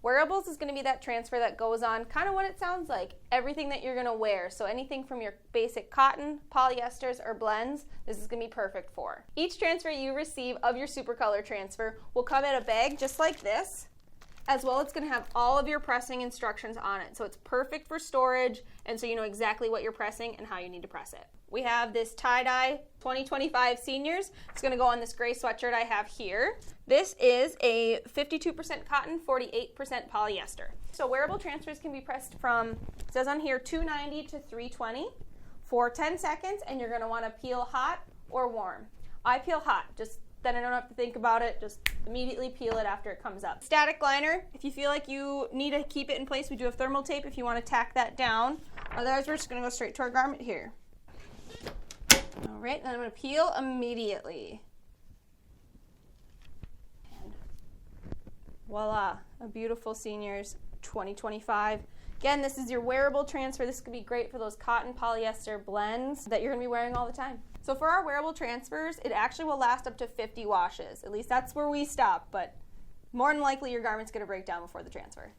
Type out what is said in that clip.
Wearables is going to be that transfer that goes on kind of what it sounds like, everything that you're going to wear. So anything from your basic cotton, polyesters, or blends, this is going to be perfect for. Each transfer you receive of your Supacolor transfer will come in a bag just like this. As well, it's going to have all of your pressing instructions on it. So it's perfect for storage, and so you know exactly what you're pressing and how you need to press it. We have this tie-dye 2025 Seniors. It's going to go on this gray sweatshirt I have here. This is a 52% cotton, 48% polyester. So wearable transfers can be pressed from, it says on here, 290 to 320 for 10 seconds, and you're going to want to peel hot or warm. I peel hot, then I don't have to think about it, just immediately peel it after it comes up. Static liner, if you feel like you need to keep it in place, we do have thermal tape if you want to tack that down. Otherwise, we're just going to go straight to our garment here. All right, then I'm going to peel immediately. And voila, a beautiful Seniors 2025. Again, this is your wearable transfer. This could be great for those cotton polyester blends that you're going to be wearing all the time. So for our wearable transfers, it actually will last up to 50 washes. At least that's where we stop, but more than likely your garment's going to break down before the transfer.